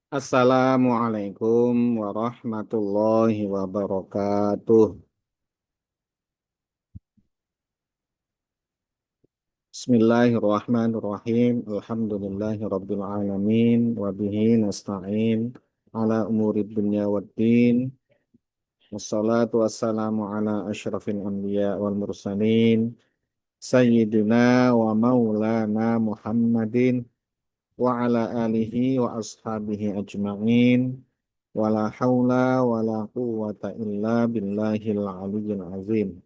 Assalamualaikum warahmatullahi wabarakatuh. Bismillahirrahmanirrahim. Alhamdulillahi rabbil alamin. Wabihi nasta'in ala umuri dunya waddin. Wassalatu wassalamu ala ashrafil anbiya wal mursalin. Sayyidina wa maulana Muhammadin wa ala alihi wa ashabihi ajma'in. Wala haula wala quwwata illa billahil aliyyil azim.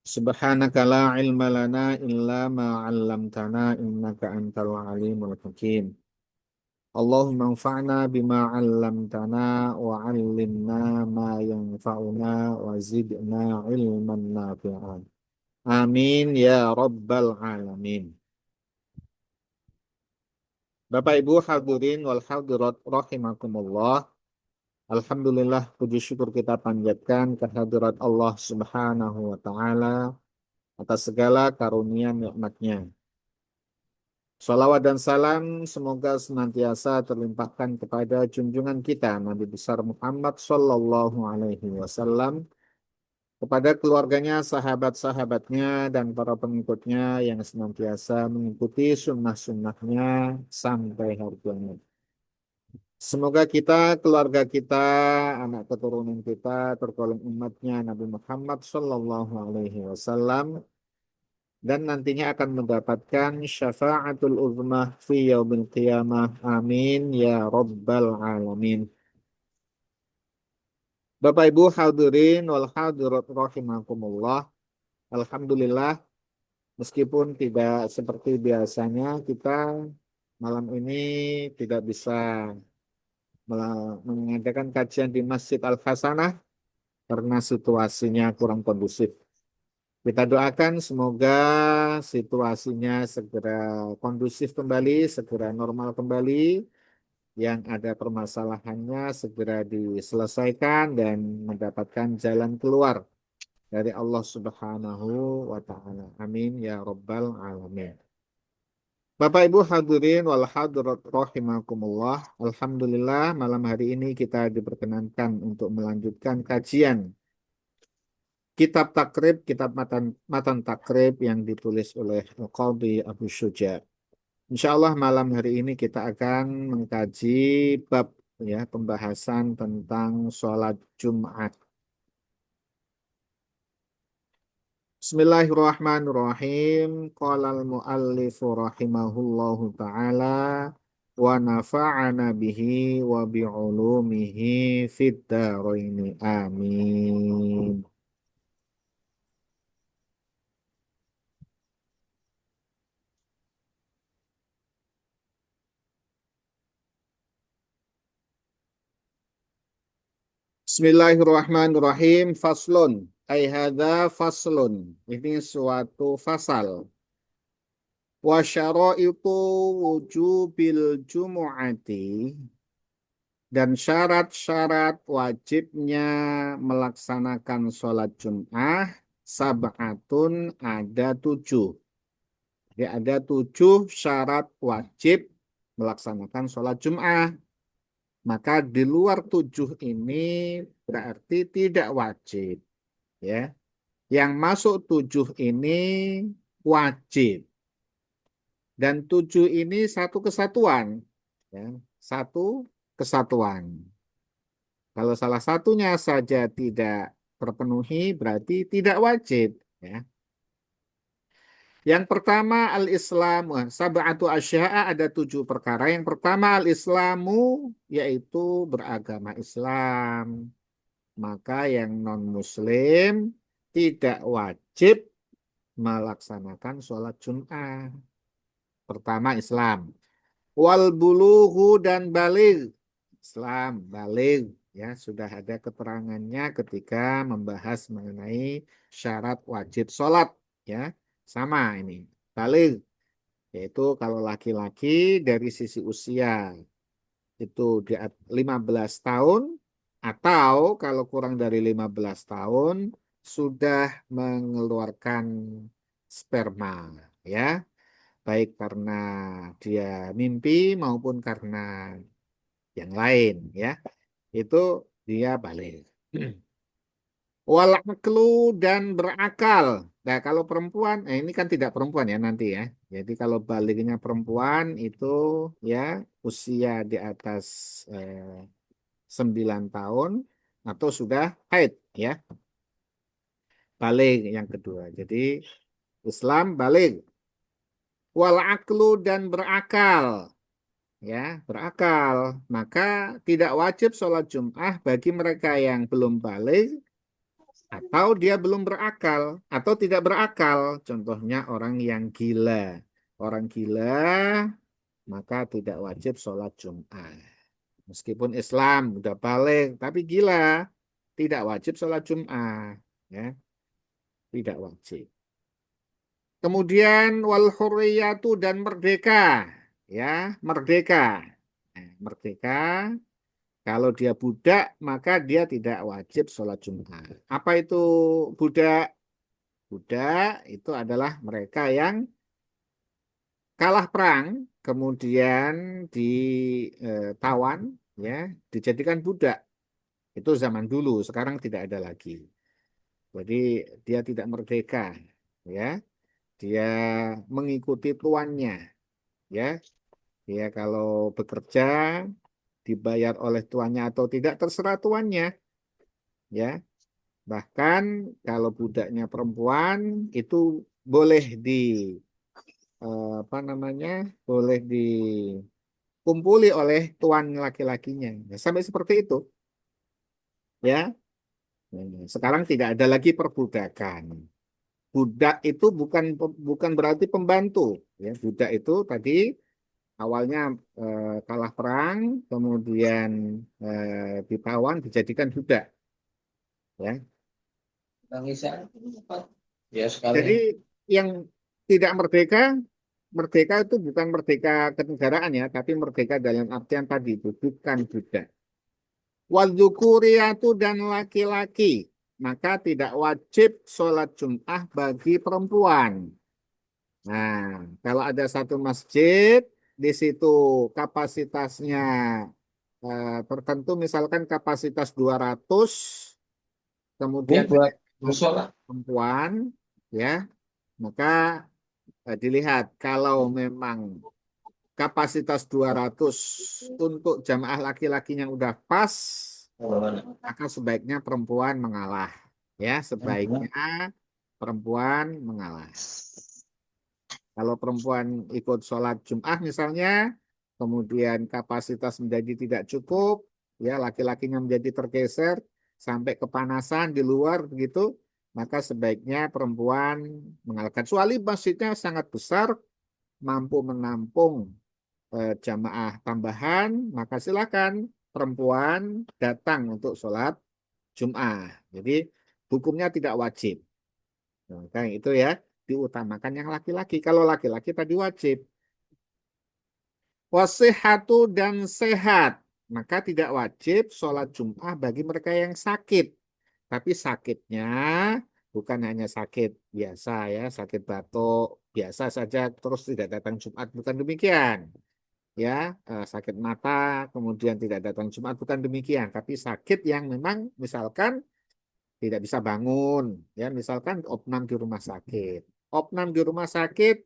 Subhanaka la ilma lana illa ma 'allamtana innaka antal alimul hakim. Allahumma anfa'na bima 'allamtana wa 'allimna ma yanfa'una wa zidna ilman nafi'an. Amin ya rabbal alamin. Bapak Ibu hadirin wal hadirat rahimakumullah. Alhamdulillah, puji syukur kita panjatkan kehadirat Allah Subhanahu wa Ta'ala atas segala karunia nikmat-Nya. Salawat dan salam semoga senantiasa terlimpahkan kepada junjungan kita Nabi besar Muhammad Sallallahu Alaihi Wasallam, kepada keluarganya, sahabat-sahabatnya, dan para pengikutnya yang senantiasa mengikuti sunnah-sunnahnya sampai hari kiamat. Semoga kita, keluarga kita, anak keturunan kita, tergolong umatnya Nabi Muhammad Sallallahu Alaihi Wasallam dan nantinya akan mendapatkan syafaatul uzmah fi yaumil qiyamah. Amin ya rabbal alamin. Bapak Ibu hadirin wal hadirat rahimakumullah. Alhamdulillah, meskipun tidak seperti biasanya kita malam ini tidak bisa mengadakan kajian di Masjid Al Hasanah karena situasinya kurang kondusif. Kita doakan semoga situasinya segera kondusif kembali, segera normal kembali, yang ada permasalahannya segera diselesaikan dan mendapatkan jalan keluar dari Allah Subhanahu wa Ta'ala. Amin ya Rabbal Alamin. Bapak Ibu hadirin wal hadirat rahimakumullah. Alhamdulillah malam hari ini kita diperkenankan untuk melanjutkan kajian Kitab Takrib, Kitab Matan Takrib yang ditulis oleh Al-Qadhi Abu Syuja. Insya Allah malam hari ini kita akan mengkaji bab pembahasan tentang sholat Jumat. Bismillahirrahmanirrahim. Qala al-muallifu rahimahullahu ta'ala wa nafa'ana bihi wa bi'ulumihi fid dharaini. Amin. Bismillahirrahmanirrahim. Faslun. Ay hadza faslun. Ini suatu fasal. Wa syara'itu wujubil jumu'ati. Dan syarat-syarat wajibnya melaksanakan sholat Jum'ah sab'atun, ada 7. Jadi ada 7 syarat wajib melaksanakan sholat Jum'ah. Maka di luar 7 ini berarti tidak wajib. Ya, yang masuk 7 ini wajib. Dan 7 ini satu kesatuan. Ya, satu kesatuan. Kalau salah satunya saja tidak terpenuhi, berarti tidak wajib. Ya. Yang pertama al-Islam, sab'atu asya'a, ada 7 perkara. Yang pertama al-Islamu, yaitu beragama Islam. Maka yang non-Muslim tidak wajib melaksanakan sholat Jum'ah. Pertama Islam. Wal bulughu, dan baligh. Islam, baligh. Ya, sudah ada keterangannya ketika membahas mengenai syarat wajib sholat. Ya, sama ini. Baligh, yaitu kalau laki-laki dari sisi usia itu di 15 tahun, atau kalau kurang dari 15 tahun sudah mengeluarkan sperma, ya. baik karena dia mimpi maupun karena yang lain, ya, itu dia balik. Wal aklu dan berakal. Nah, kalau perempuan, ini kan tidak perempuan ya nanti ya. Jadi kalau baliknya perempuan itu ya usia di atas 9 tahun atau sudah haid ya. Balik yang kedua. Jadi Islam balik. Wal aklu dan berakal. Ya, berakal. Maka tidak wajib sholat Jum'ah bagi mereka yang belum balik atau dia belum berakal atau tidak berakal. Contohnya orang yang gila. Orang gila maka tidak wajib sholat Jum'ah. Meskipun Islam udah balik tapi gila, tidak wajib sholat Jum'ah. Ya, tidak wajib. Kemudian wal hurriyatu dan merdeka. Ya, merdeka. Merdeka. Kalau dia budak, maka dia tidak wajib sholat Jumat. Apa itu budak? Budak itu adalah mereka yang kalah perang, kemudian ditawan, ya, dijadikan budak. Itu zaman dulu, sekarang tidak ada lagi. Jadi dia tidak merdeka, ya. Dia mengikuti tuannya, ya. Dia kalau bekerja dibayar oleh tuannya atau tidak terserah tuannya, ya. Bahkan kalau budaknya perempuan itu boleh apa namanya, boleh dikumpuli oleh tuan laki-lakinya. Ya, sampai seperti itu, ya. Sekarang tidak ada lagi perbudakan. Budak itu bukan berarti pembantu, ya. Budak itu tadi awalnya kalah perang, kemudian ditawan, dijadikan budak, ya. Ya Jadi sekali. yang tidak merdeka, merdeka itu bukan merdeka kenegaraan ya, tapi merdeka dalam artian tadi itu bukan budak. Wadzukuriyatu dan laki-laki, maka tidak wajib sholat Jum'ah bagi perempuan. Nah, kalau ada satu masjid, di situ kapasitasnya tertentu, misalkan kapasitas 200, Ini kemudian buat musola. perempuan, ya, maka dilihat kalau memang kapasitas 200 untuk jamaah laki-lakinya udah pas, maka sebaiknya perempuan mengalah. Ya, sebaiknya perempuan mengalah. Kalau perempuan ikut sholat Jum'ah misalnya, kemudian kapasitas menjadi tidak cukup, ya laki-lakinya menjadi tergeser sampai kepanasan di luar begitu, maka sebaiknya perempuan mengalahkan. Kecuali masjidnya sangat besar, mampu menampung jamaah tambahan, maka silakan perempuan datang untuk sholat Jum'ah. Jadi hukumnya tidak wajib. Nah, kayak itu ya, diutamakan yang laki-laki. Kalau laki-laki tadi wajib. Wasihatu dan sehat. Maka tidak wajib sholat Jum'ah bagi mereka yang sakit. Tapi sakitnya bukan hanya sakit biasa ya, sakit batuk biasa saja terus tidak datang Jumat. Bukan demikian. Ya, sakit mata kemudian tidak datang Jumat, bukan demikian. Tapi sakit yang memang misalkan tidak bisa bangun. Ya, misalkan opnam di rumah sakit. Opnam di rumah sakit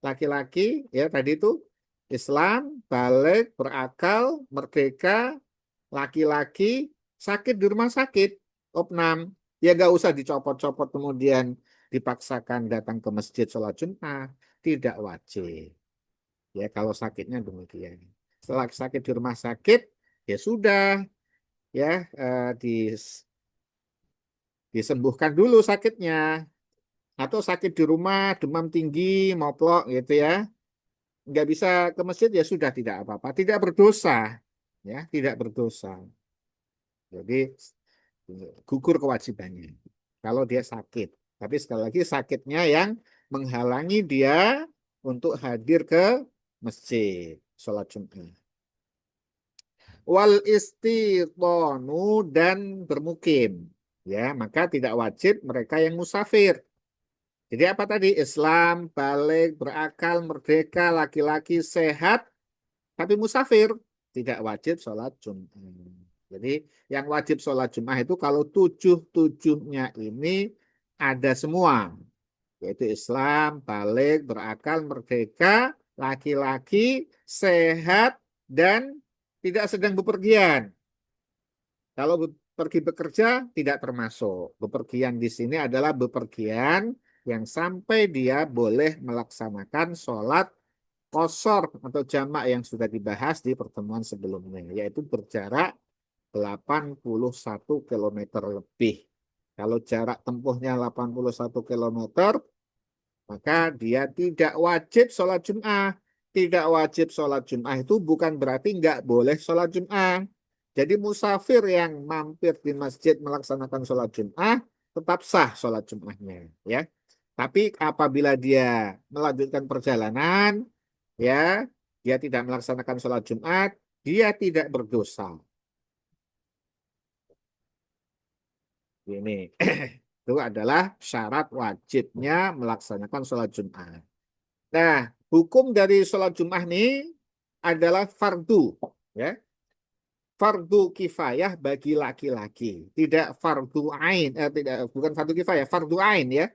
laki-laki ya tadi itu Islam, balik, berakal, merdeka, laki-laki, sakit di rumah sakit, opnam. Ya gak usah dicopot-copot kemudian dipaksakan datang ke masjid sholat Jumat. Tidak wajib. Ya kalau sakitnya demikian. Setelah sakit di rumah sakit, ya sudah ya disembuhkan dulu sakitnya. Atau sakit di rumah, demam tinggi, moplok gitu ya. Nggak bisa ke masjid ya sudah tidak apa-apa. Tidak berdosa. Ya, tidak berdosa. Jadi gugur kewajibannya. Kalau dia sakit. Tapi sekali lagi sakitnya yang menghalangi dia untuk hadir ke masjid. Sholat Jumat. Wal istitonu dan bermukim. Ya, maka tidak wajib mereka yang musafir. Jadi apa tadi? Islam, balik, berakal, merdeka, laki-laki, sehat, tapi musafir. Tidak wajib sholat Jumat. Jadi yang wajib sholat Jumat itu kalau tujuh-tujuhnya ini ada semua. Yaitu Islam, balik, berakal, merdeka, laki-laki, sehat, dan tidak sedang bepergian. Kalau pergi bekerja tidak termasuk. Bepergian di sini adalah bepergian yang sampai dia boleh melaksanakan sholat qashar atau jamak yang sudah dibahas di pertemuan sebelumnya, yaitu berjarak 81 kilometer lebih. Kalau jarak tempuhnya 81 kilometer, maka dia tidak wajib sholat Jum'ah. Tidak wajib sholat Jum'ah itu bukan berarti nggak boleh sholat Jum'ah. Jadi musafir yang mampir di masjid melaksanakan sholat Jum'ah tetap sah sholat Jum'ahnya, ya. Tapi apabila dia melanjutkan perjalanan, ya, dia tidak melaksanakan sholat Jumat, dia tidak berdosa. Ini itu adalah syarat wajibnya melaksanakan sholat Jumat. Nah, hukum dari sholat Jumat ini adalah fardu, ya, fardu kifayah bagi laki-laki, tidak fardu ain, tidak, bukan fardu kifayah, fardu ain, ya,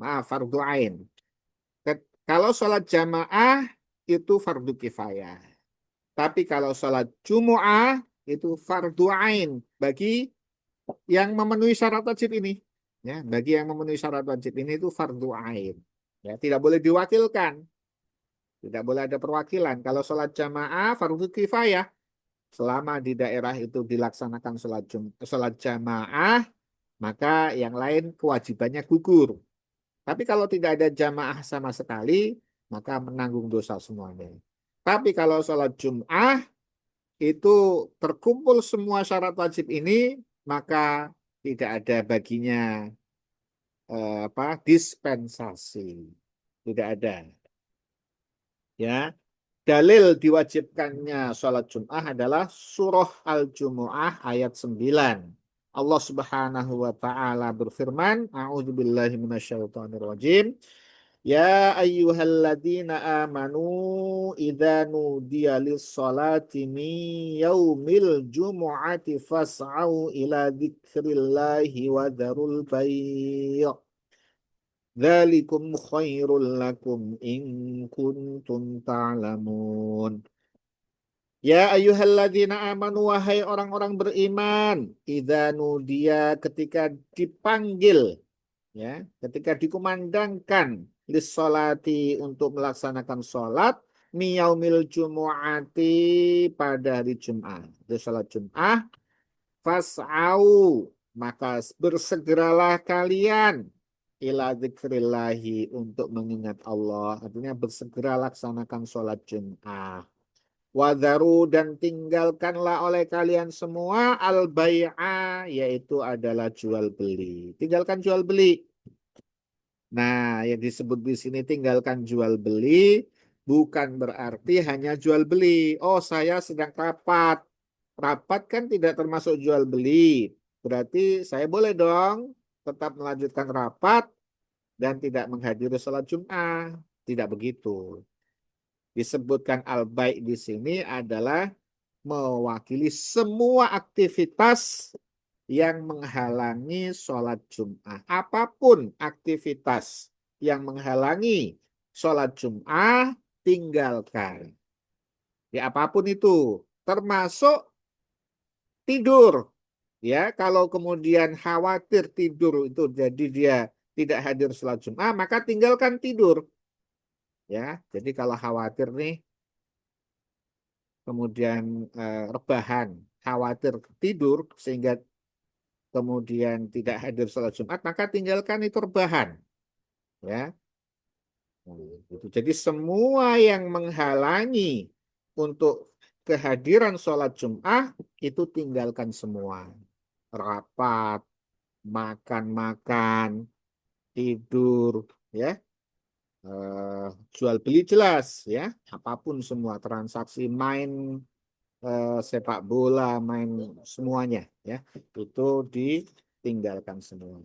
maaf, fardu ain. Kalau sholat jamaah itu fardu kifayah. Tapi kalau sholat Jumu'ah itu fardu ain bagi yang memenuhi syarat wajib ini. Ya, bagi yang memenuhi syarat wajib ini itu fardu ain. Ya, tidak boleh diwakilkan. Tidak boleh ada perwakilan. Kalau sholat jamaah fardu kifayah. Selama di daerah itu dilaksanakan sholat jamaah, maka yang lain kewajibannya gugur. Tapi kalau tidak ada jamaah sama sekali, maka menanggung dosa semuanya. Tapi kalau sholat Jum'ah itu terkumpul semua syarat wajib ini, maka tidak ada baginya dispensasi. Tidak ada. Ya, dalil diwajibkannya sholat Jum'ah adalah surah Al-Jumu'ah ayat 9. Allah Subhanahu wa taala berfirman, A'udzubillahi minasyaitonirrajim. Ya ayyuhalladzina amanu idza nudiya lis-salati min yaumil jumu'ati fas'au ila dzikrillahi wa dzarul bai'. Dzalikum khairul lakum in kuntum ta'lamun. Ya ayyuhalladzina amanu wahai orang-orang beriman, idza nudiya ketika dipanggil, ya, ketika dikumandangkan lissolati untuk melaksanakan sholat miyaumil jumu'ati pada hari Jum'ah. Itu sholat Jum'ah. Fas'au, maka bersegeralah kalian ila dzikrillahi untuk mengingat Allah. Artinya bersegera laksanakan sholat Jum'ah. Wadharu dan tinggalkanlah oleh kalian semua al-bai'a, yaitu adalah jual beli. Tinggalkan jual beli. Nah, yang disebut di sini tinggalkan jual beli bukan berarti hanya jual beli. Oh, saya sedang rapat. Rapat kan tidak termasuk jual beli. Berarti saya boleh dong tetap melanjutkan rapat dan tidak menghadiri sholat Jum'ah. Tidak begitu. Disebutkan al-bai' di sini adalah mewakili semua aktivitas yang menghalangi sholat Jum'ah. Apapun aktivitas yang menghalangi sholat Jum'ah, tinggalkan. Ya, apapun itu, termasuk tidur. Ya, kalau kemudian khawatir tidur itu jadi dia tidak hadir sholat Jum'ah, maka tinggalkan tidur. Ya, jadi kalau khawatir nih, kemudian rebahan, khawatir tidur sehingga kemudian tidak hadir sholat Jumat, maka tinggalkan itu rebahan. Ya, gitu. Jadi semua yang menghalangi untuk kehadiran sholat Jumat itu tinggalkan semua. Rapat, makan-makan, tidur, ya, eh, jual beli jelas, ya, apapun semua transaksi main sepak bola, main semuanya, ya, itu ditinggalkan semua.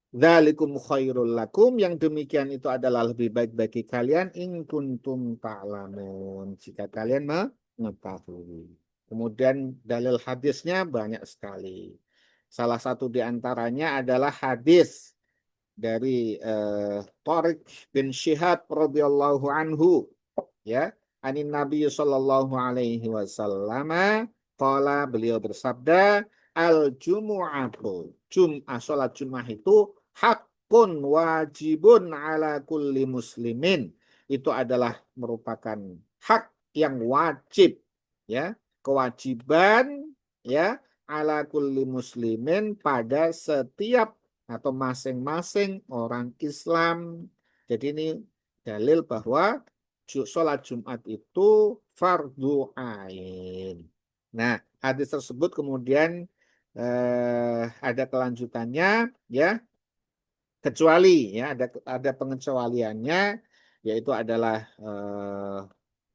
Dzalikum khairul lakum, yang demikian itu adalah lebih baik bagi kalian in kuntum ta'lamun, jika kalian mengetahui. Kemudian dalil hadisnya banyak sekali. Salah satu di antaranya adalah hadis dari Tariq bin Syihab radhiyallahu anhu, ya, anin Nabi sallallahu alaihi wasallam qala, beliau bersabda, al jumu'atu, Jum'ah, salat Jum'ah itu hakun wajibun ala kulli muslimin, itu adalah merupakan hak yang wajib, ya, kewajiban, ya, ala kulli muslimin, pada setiap atau masing-masing orang Islam. Jadi ini dalil bahwa sholat Jumat itu fardu ain. Nah, hadis tersebut kemudian ada kelanjutannya, ya, kecuali, ya, ada pengecualiannya, yaitu adalah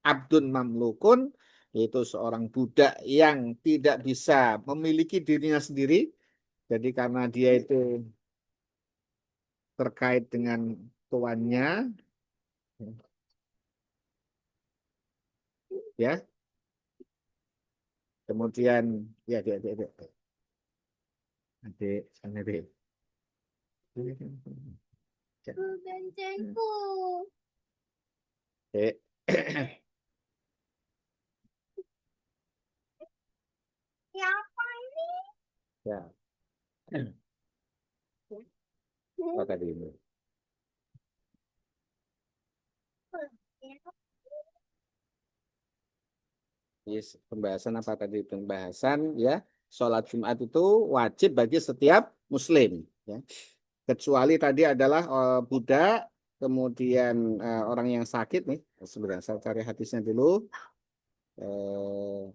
abdun mamlukun, yaitu seorang budak yang tidak bisa memiliki dirinya sendiri. Jadi karena dia itu terkait dengan tuannya, ya, kemudian, ya, adik, sana adik. Adik. Ya, oh, tadi ini. Yes, pembahasan apa tadi? Pembahasan, ya, sholat Jumat itu wajib bagi setiap Muslim, ya. Kecuali tadi adalah budak, kemudian orang yang sakit nih. Sebenarnya saya cari hadisnya dulu. Eh,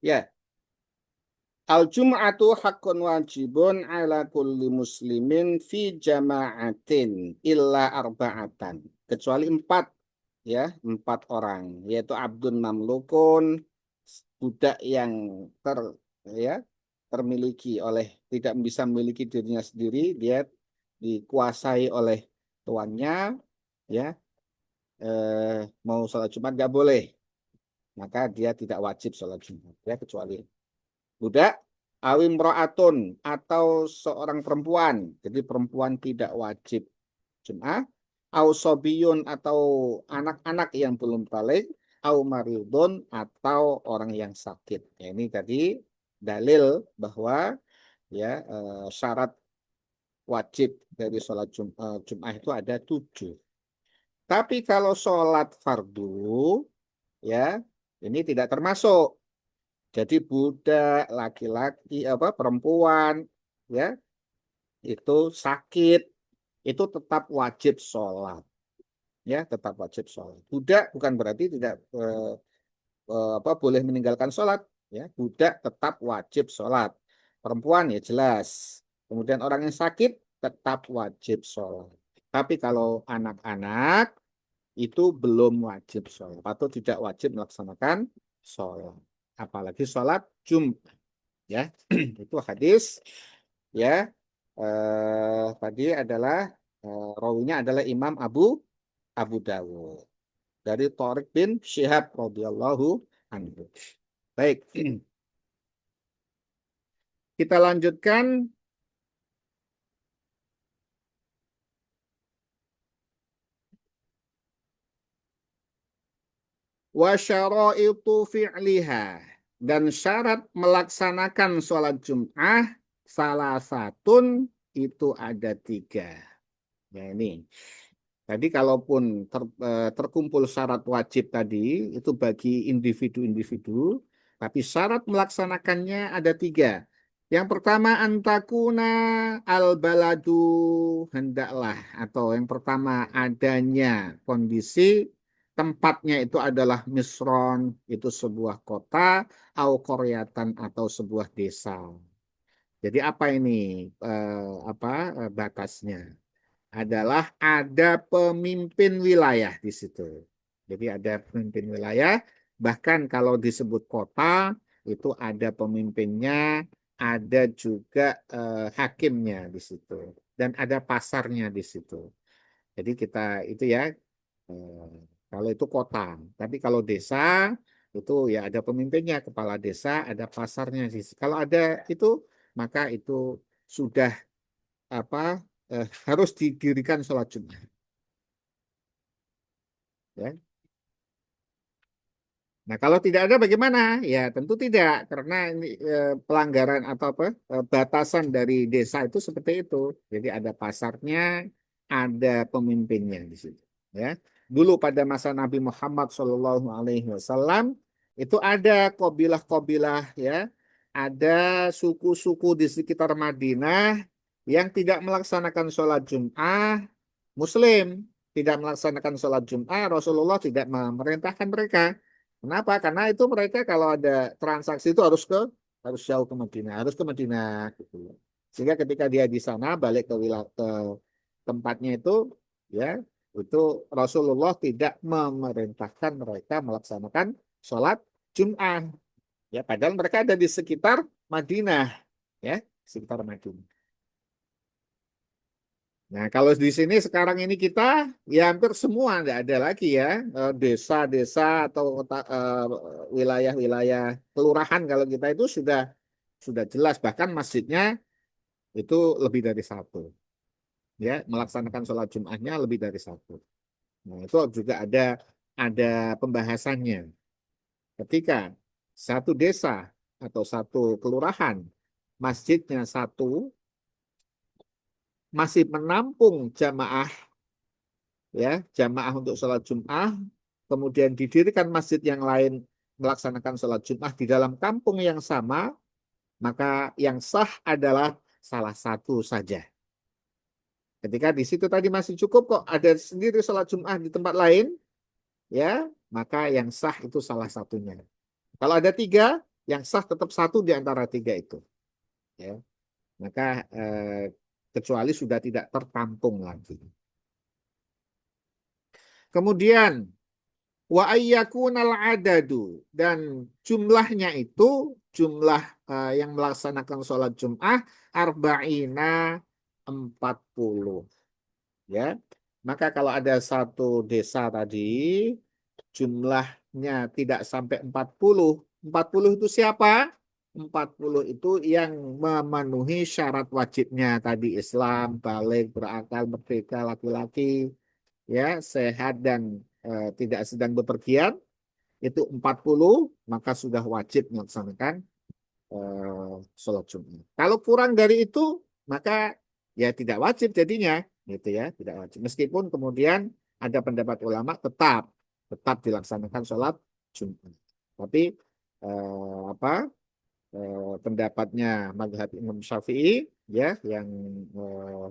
ya, al-jum'atu haqqun wajibun ala kulli muslimin fi jama'atin illa arba'atan. Kecuali empat, ya, empat orang, yaitu abdun mamlukun, budak yang ya, termiliki oleh, tidak bisa memiliki dirinya sendiri, dia dikuasai oleh tuannya, ya, mau sholat Jumat nggak boleh, maka dia tidak wajib sholat Jumat, ya, kecuali budak, awim ro'atun, atau seorang perempuan, jadi perempuan tidak wajib Jum'ah, au sobiyun, atau anak-anak yang belum balik, au maridun, atau orang yang sakit. Ya, ini tadi dalil bahwa, ya, syarat wajib dari sholat Jum'ah itu ada 7. Tapi kalau sholat fardu, ya, ini tidak termasuk. Jadi budak, laki-laki, apa, perempuan, ya, itu sakit, itu tetap wajib sholat, ya, tetap wajib sholat. Budak bukan berarti tidak apa, boleh meninggalkan sholat, ya. Budak tetap wajib sholat. Perempuan ya jelas. Kemudian orang yang sakit tetap wajib sholat. Tapi kalau anak-anak itu belum wajib sholat atau tidak wajib melaksanakan sholat. Apalagi sholat Jumat, ya. Itu hadis, ya. Tadi adalah rawinya adalah Imam Abu Dawud dari Tariq bin Syihab radhiyallahu anhu. Baik, kita lanjutkan. Wa syaraitu fi'liha, dan syarat melaksanakan sholat Jum'ah salah satun, itu ada 3. Ya, ini. Tadi kalaupun terkumpul syarat wajib tadi itu bagi individu-individu, tapi syarat melaksanakannya ada 3. Yang pertama, antakuna al-baladu, hendaklah, atau yang pertama adanya kondisi tempatnya itu adalah misron, itu sebuah kota, au koryatan, atau sebuah desa. Jadi apa ini apa batasnya? Adalah ada pemimpin wilayah di situ. Jadi ada pemimpin wilayah, bahkan kalau disebut kota itu ada pemimpinnya, ada juga hakimnya di situ, dan ada pasarnya di situ. Jadi kita itu ya eh, kalau itu kota. Tapi kalau desa itu ya ada pemimpinnya, kepala desa, ada pasarnya. Kalau ada itu maka itu sudah apa harus didirikan sholat Jumat. Ya. Nah, kalau tidak ada bagaimana? Ya, tentu tidak, karena ini pelanggaran atau apa batasan dari desa itu seperti itu. Jadi ada pasarnya, ada pemimpinnya di situ. Ya, dulu pada masa Nabi Muhammad SAW itu ada kabilah-kabilah ya, ada suku-suku di sekitar Madinah yang tidak melaksanakan sholat Jum'ah, Muslim tidak melaksanakan sholat Jum'ah, Rasulullah tidak memerintahkan mereka. Kenapa? Karena itu mereka kalau ada transaksi itu harus jauh ke Madinah, harus ke Madinah gitu. Sehingga ketika dia di sana balik ke wilayah ke tempatnya ya itu Rasulullah tidak memerintahkan mereka melaksanakan sholat Jum'ah. Ya, padahal mereka ada di sekitar Madinah, ya, sekitar Madinah. Nah, kalau di sini sekarang ini kita ya hampir semua tidak ada lagi ya desa-desa atau wilayah-wilayah kelurahan kalau kita itu sudah jelas bahkan masjidnya itu lebih dari satu ya melaksanakan sholat Jumatnya lebih dari satu. Nah, itu juga ada pembahasannya ketika satu desa atau satu kelurahan masjidnya satu masih menampung jamaah ya jamaah untuk sholat Jum'ah, kemudian didirikan masjid yang lain melaksanakan sholat Jum'ah di dalam kampung yang sama, maka yang sah adalah salah satu saja. Ketika di situ tadi masih cukup kok ada sendiri sholat Jum'ah di tempat lain, ya maka yang sah itu salah satunya. Kalau ada tiga, yang sah tetap satu di antara tiga itu. Ya, maka kecuali sudah tidak tertampung lagi. Kemudian wa ayyakunal adadu dan jumlahnya itu jumlah yang melaksanakan sholat Jum'ah arba'ina 40 ya. Maka kalau ada satu desa tadi jumlahnya tidak sampai 40. 40 itu siapa? 40 itu yang memenuhi syarat wajibnya tadi Islam, balik, berakal, merdeka, laki-laki, ya, sehat dan tidak sedang bepergian itu 40 maka sudah wajib melaksanakan sholat Jumat. Kalau kurang dari itu maka ya tidak wajib jadinya gitu ya, tidak wajib. Meskipun kemudian ada pendapat ulama tetap dilaksanakan sholat Jumat. Tapi apa pendapatnya mazhab Imam Syafi'i ya eh,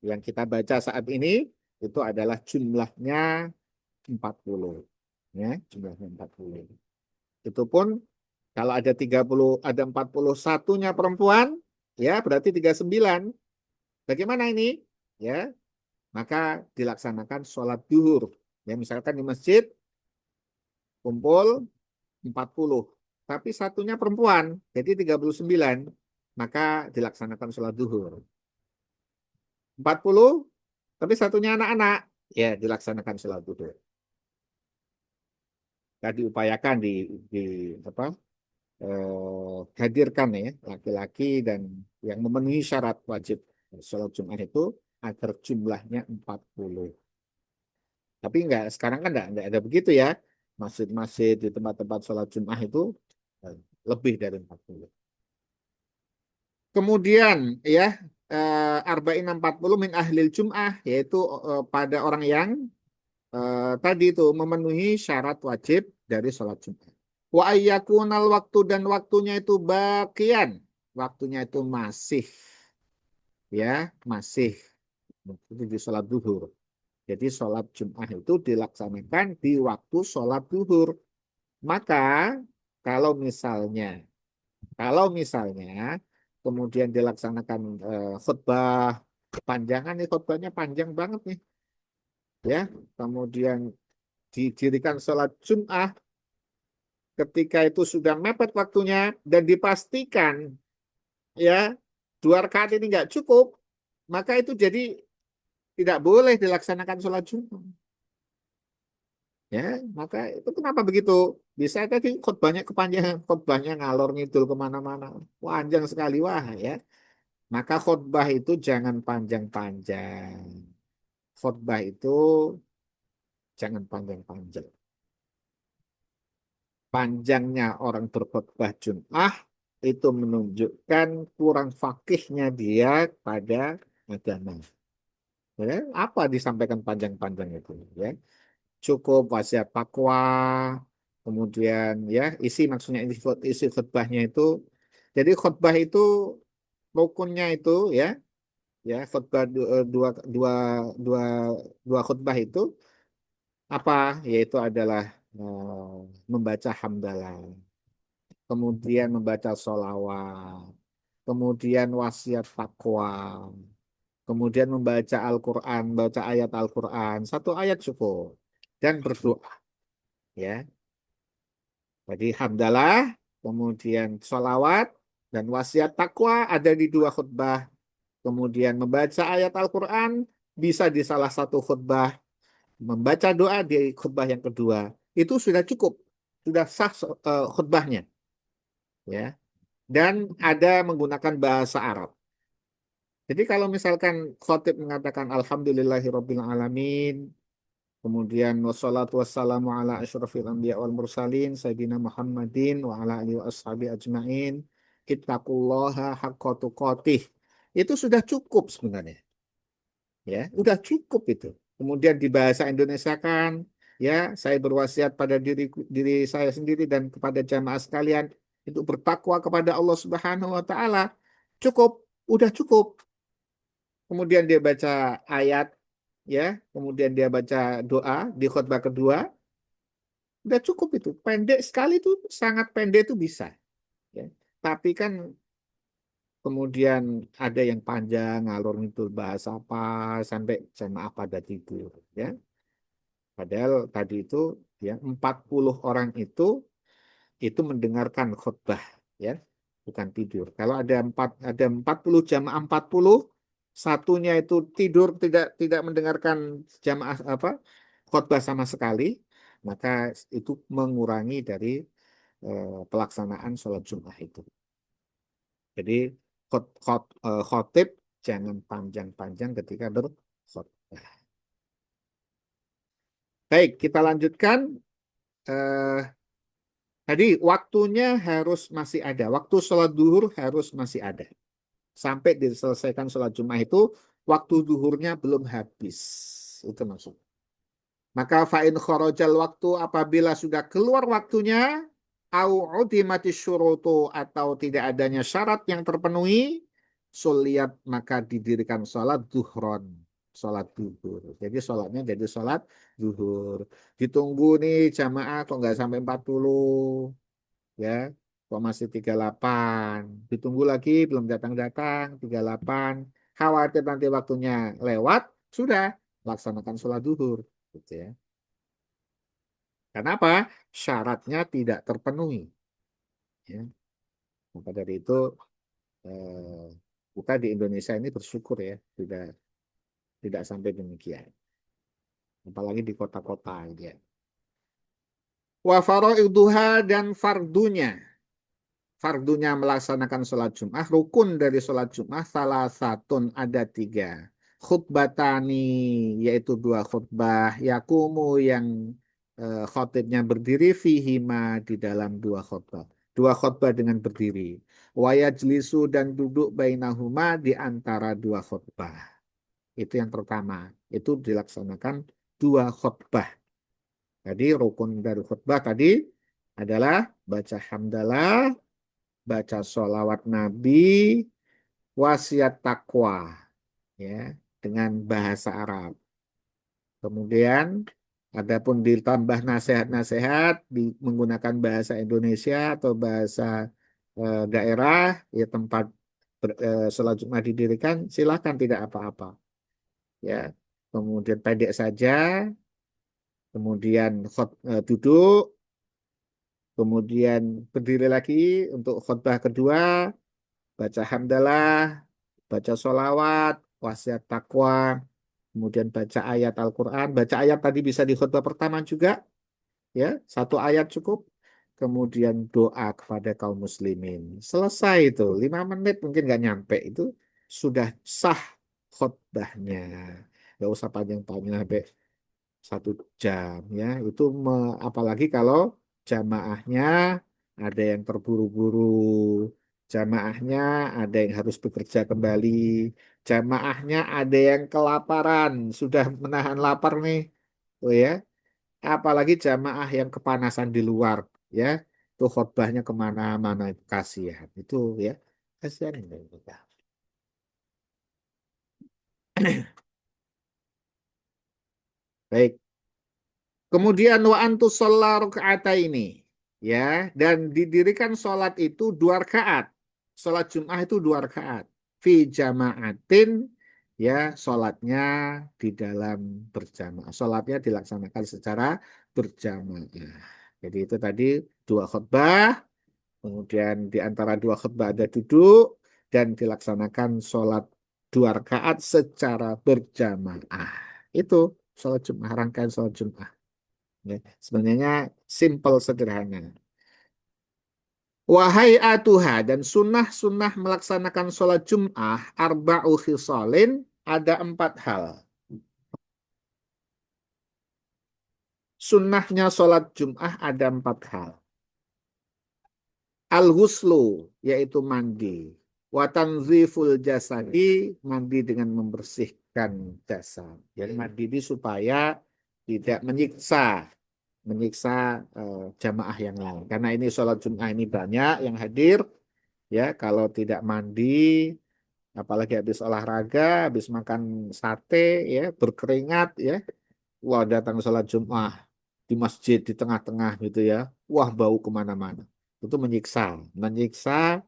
yang kita baca saat ini itu adalah jumlahnya 40 ya, jumlahnya 40. Itu pun kalau ada 30 ada 41-nya perempuan, ya berarti 39. Bagaimana ini? Ya, maka dilaksanakan sholat duhur. Ya, misalkan di masjid kumpul 40, tapi satunya perempuan, jadi 39, maka dilaksanakan sholat duhur. 40, tapi satunya anak-anak, ya dilaksanakan sholat duhur. Tadi diupayakan di apa hadirkan ya laki-laki dan yang memenuhi syarat wajib sholat Jumat itu agar jumlahnya 40. Tapi enggak, sekarang kan enggak ada begitu ya. Masjid-masjid di tempat-tempat sholat Jumat itu eh, lebih dari 40. Kemudian ya arba'in 40 min ahlil Jum'ah yaitu pada orang yang tadi itu memenuhi syarat wajib dari sholat Jumat. Wa ayyakunal waktu dan waktunya itu bagian. Waktunya itu ya, masih itu di sholat duhur. Jadi sholat Jum'ah itu dilaksanakan di waktu sholat duhur. Maka kalau misalnya, kalau misalnya kemudian dilaksanakan khutbah panjangan nih, khutbahnya panjang banget nih, ya. Kemudian didirikan sholat Jum'ah ketika itu sudah mepet waktunya dan dipastikan ya 2 rakaat ini nggak cukup, maka itu jadi tidak boleh dilaksanakan sholat Jumat. Ya, maka itu kenapa begitu? Bisa tadi khutbahnya kepanjangan, khutbahnya ngalor ngidul kemana-mana, panjang sekali wah ya. Maka khutbah itu jangan panjang-panjang. Khutbah itu jangan panjang-panjang. Panjangnya orang berkhutbah Jum'ah itu menunjukkan kurang fakihnya dia pada agama. Ya, apa disampaikan panjang-panjang itu? Ya, cukup wasiat takwa, kemudian ya isi maksudnya isi khutbahnya itu. Jadi khutbah itu rukunnya itu ya, ya khutbah dua dua dua dua khutbah itu apa? Yaitu adalah membaca hamdalah, kemudian membaca sholawat, kemudian wasiat takwa, kemudian membaca Al-Quran, baca ayat Al-Quran, 1 ayat cukup, dan berdoa. Ya, jadi hamdalah, kemudian sholawat, dan wasiat takwa ada di 2 khutbah. Kemudian membaca ayat Al-Quran bisa di salah satu khutbah, membaca doa di khutbah yang kedua. Itu sudah cukup, sudah sah khutbahnya. Ya, dan ada menggunakan bahasa Arab. Jadi kalau misalkan khotib mengatakan Alhamdulillahirabbil alamin, kemudian wassalatu wassalamu ala asyrafil anbiya wal mursalin sayyidina Muhammadin wa ala alihi wa ashabi ajmain ittaqullaha haqqa tuqatih. Itu sudah cukup sebenarnya. Ya, udah cukup itu. Kemudian di bahasa Indonesia kan, ya, saya berwasiat pada diri saya sendiri dan kepada jamaah sekalian itu bertakwa kepada Allah Subhanahu wa taala. Cukup, udah cukup. Kemudian dia baca ayat, ya, kemudian dia baca doa di khutbah kedua, udah cukup itu. Pendek sekali itu, sangat pendek itu bisa. Ya. Tapi kan kemudian ada yang panjang, ngalor itu bahasa apa, sampai jamaah pada tidur. Ya. Padahal tadi itu ya 40 orang itu mendengarkan khutbah, ya, bukan tidur. Kalau ada 40 jamaah 40, satunya itu tidur, tidak mendengarkan jamaah apa khutbah sama sekali, maka itu mengurangi dari pelaksanaan sholat Jumat itu. Jadi khotib jangan panjang-panjang ketika berkhutbah. Baik, kita lanjutkan. Eh, Tadi waktunya harus masih ada. Waktu sholat duhur harus masih ada. Sampai diselesaikan sholat Jumat itu, waktu duhurnya belum habis. Itu maksud. Maka fa'in khorojal waktu apabila sudah keluar waktunya, au udimati syurutu atau tidak adanya syarat yang terpenuhi, suliat maka didirikan sholat duhron. Sholat duhur. Jadi sholatnya jadi sholat duhur. Ditunggu nih jamaah kok nggak sampai 40, ya, kok masih 38, ditunggu lagi belum datang-datang 38, khawatir nanti waktunya lewat, sudah laksanakan sholat duhur gitu ya. Kenapa? Syaratnya tidak terpenuhi, ya. Maka dari itu eh, kita di Indonesia ini bersyukur ya, tidak tidak sampai demikian, apalagi di kota-kota ya. Wa faraiduha dan fardunya melaksanakan sholat Jum'ah, rukun dari sholat Jum'ah salah satun ada 3. Khutbatani, yaitu 2 khutbah, yakumu yang khotibnya berdiri, fihima di dalam 2 khutbah. 2 khutbah dengan berdiri. Wayajlisu dan duduk bainahuma di antara 2 khutbah. Itu yang pertama. Itu dilaksanakan 2 khutbah. Jadi rukun dari khutbah tadi adalah baca hamdalah, baca sholawat Nabi, wasiat takwa, ya, dengan bahasa Arab. Kemudian adapun ditambah nasihat-nasihat menggunakan bahasa Indonesia atau bahasa daerah ya tempat sholat Jumat didirikan, silakan tidak apa-apa. Ya, kemudian pendek saja, kemudian duduk, kemudian berdiri lagi untuk khutbah kedua, baca hamdalah, baca sholawat, wasiat takwa, kemudian baca ayat Al-Quran. Baca ayat tadi bisa di khutbah pertama juga, ya, satu ayat cukup. Kemudian doa kepada kaum muslimin. Selesai itu, 5 menit mungkin nggak nyampe itu sudah sah khutbahnya. Nggak usah panjang-panjang sampai 1 jam ya. Itu apalagi kalau jamaahnya ada yang terburu-buru, jamaahnya ada yang harus bekerja kembali, jamaahnya ada yang kelaparan, sudah menahan lapar nih, oh ya. Apalagi jamaah yang kepanasan di luar, ya, itu khotbahnya kemana-mana itu kasihan, itu ya, kasihan ini. Baik. Kemudian wa antus ini, ya, dan didirikan sholat itu 2 rakaat. Sholat Jum'ah itu 2 rakaat. Fi jama'atin, ya, sholatnya di dalam berjamaah. Sholatnya dilaksanakan secara berjamaah. Jadi itu tadi 2 khutbah, kemudian di antara 2 khutbah ada duduk dan dilaksanakan sholat 2 rakaat secara berjamaah. Itu sholat Jum'ah, rangkaian sholat Jum'ah. Ya, sebenarnya simple sederhana. Wahai atuha dan sunnah-sunnah melaksanakan sholat Jum'ah arba'u khisalin ada 4 hal. Sunnahnya sholat Jum'ah ada 4 hal. Al-ghuslu yaitu mandi. Wa tanziful jasadi mandi dengan membersihkan jasad. Jadi mandi ini supaya tidak menyiksa jamaah yang lain. Karena ini sholat Jum'ah ini banyak yang hadir, ya. Kalau tidak mandi, apalagi habis olahraga, habis makan sate, ya, berkeringat, ya, wah datang sholat Jum'ah di masjid di tengah-tengah gitu ya, wah bau kemana-mana. Itu menyiksa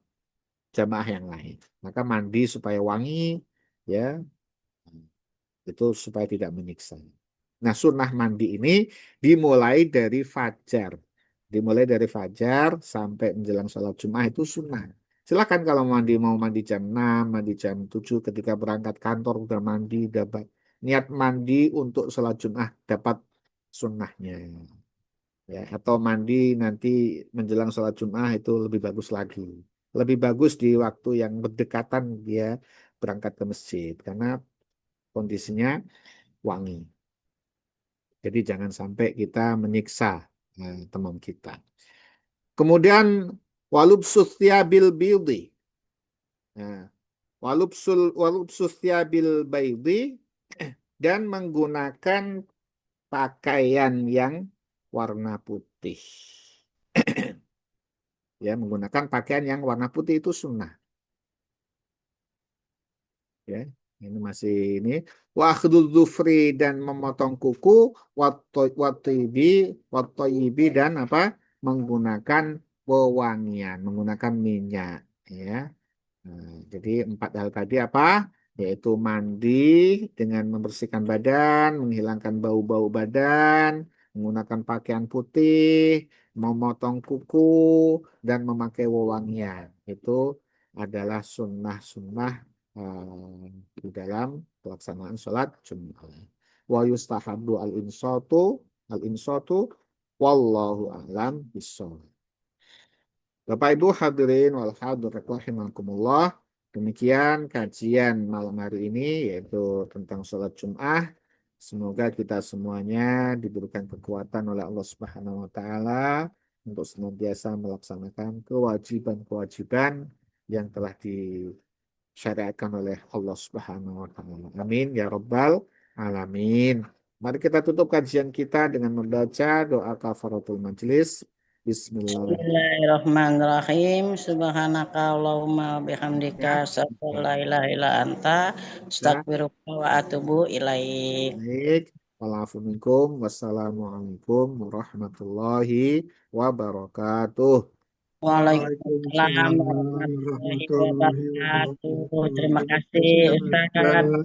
jamaah yang lain. Maka mandi supaya wangi, ya, itu supaya tidak menyiksa. Nah, sunnah mandi ini dimulai dari fajar. Dimulai dari fajar sampai menjelang sholat Jumat itu sunnah. Silakan kalau mau mandi jam 6, mandi jam 7, ketika berangkat kantor udah mandi, dapat niat mandi untuk sholat Jumat dapat sunnahnya. Ya, atau mandi nanti menjelang sholat Jumat itu lebih bagus lagi. Lebih bagus di waktu yang berdekatan dia berangkat ke masjid karena kondisinya wangi. Jadi jangan sampai kita menyiksa teman kita. Kemudian walubsus bil bildi. Nah, walubsus bil baidi dan menggunakan pakaian yang warna putih. Ya, menggunakan pakaian yang warna putih itu sunnah. Ya, ini masih ini wakhdul dzufri dan memotong kuku, watibi watoyibi dan apa, menggunakan wewangian, menggunakan minyak, ya. Nah, jadi 4 hal tadi apa, yaitu mandi dengan membersihkan badan, menghilangkan bau-bau badan, menggunakan pakaian putih, memotong kuku, dan memakai wewangian. Itu adalah sunnah-sunnah di dalam pelaksanaan sholat Jumat. Wa yustahabbu al-insatu wallahu a'lam bishawab. Bapak Ibu hadirin wal hadirat rahimakumullah. Demikian kajian malam hari ini yaitu tentang sholat Jum'ah. Semoga kita semuanya diberikan kekuatan oleh Allah Subhanahu wa taala untuk senantiasa melaksanakan kewajiban-kewajiban yang telah disyariatkan oleh Allah Subhanahu wa taala. Amin ya rabbal alamin. Mari kita tutup kajian kita dengan membaca doa kafaratul majelis. Bismillahirrahmanirrahim. Bismillahirrahmanirrahim. Subhanaka Allahumma bihamdika Ya, asyhadu an la ilaha illa anta ya, astaghfiruka wa atubu ilaik. baik. Wassalamualaikum warahmatullahi wabarakatuh. Waalaikumsalam Waalaikumsalam warahmatullahi warahmatullahi wabarakatuh. wabarakatuh. Terima Terima kasih kasih Ustaz. Ustaz.